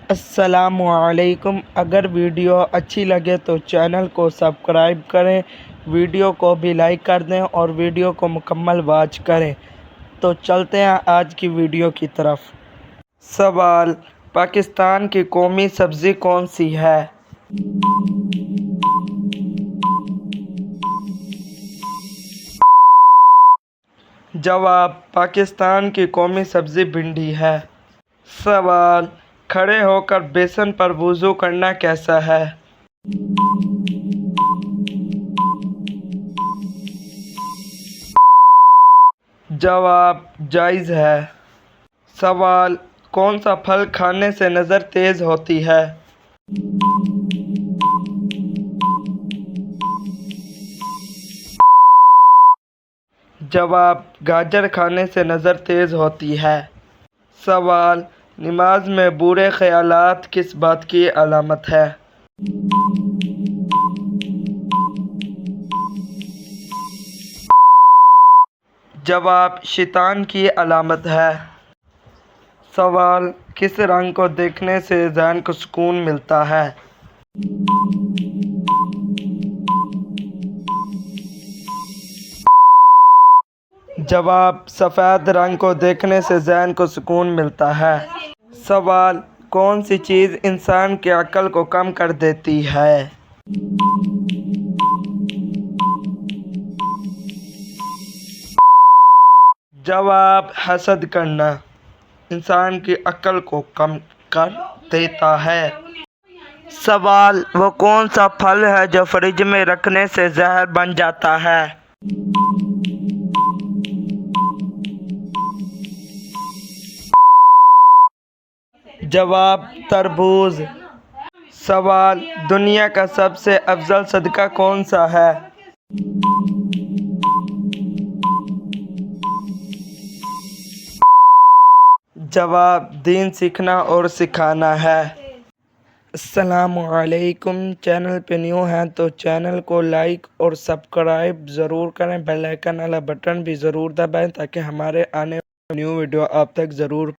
السلام علیکم۔ اگر ویڈیو اچھی لگے تو چینل کو سبسکرائب کریں، ویڈیو کو بھی لائک کر دیں اور ویڈیو کو مکمل واچ کریں۔ تو چلتے ہیں آج کی ویڈیو کی طرف۔ سوال: پاکستان کی قومی سبزی کون سی ہے؟ جواب: پاکستان کی قومی سبزی بھنڈی ہے۔ سوال: کھڑے ہو کر بیسن پر وضو کرنا کیسا ہے؟ جواب: جائز ہے۔ سوال: کون سا پھل کھانے سے نظر تیز ہوتی ہے؟ جواب: گاجر کھانے سے نظر تیز ہوتی ہے۔ سوال: نماز میں برے خیالات کس بات کی علامت ہے؟ جواب: شیطان کی علامت ہے۔ سوال: کس رنگ کو دیکھنے سے ذہن کو سکون ملتا ہے؟ جواب: سفید رنگ کو دیکھنے سے ذہن کو سکون ملتا ہے۔ سوال: کون سی چیز انسان کی عقل کو کم کر دیتی ہے؟ جواب: حسد کرنا انسان کی عقل کو کم کر دیتا ہے۔ سوال: وہ کون سا پھل ہے جو فریج میں رکھنے سے زہر بن جاتا ہے؟ جواب: تربوز۔ سوال: دنیا کا سب سے افضل صدقہ کون سا ہے؟ جواب: دین سیکھنا اور سکھانا ہے۔ السلام علیکم۔ چینل پہ نیو ہیں تو چینل کو لائک اور سبسکرائب ضرور کریں، بیل آئیکن والا بٹن بھی ضرور دبائیں تاکہ ہمارے آنے والی نیو ویڈیو آپ تک ضرور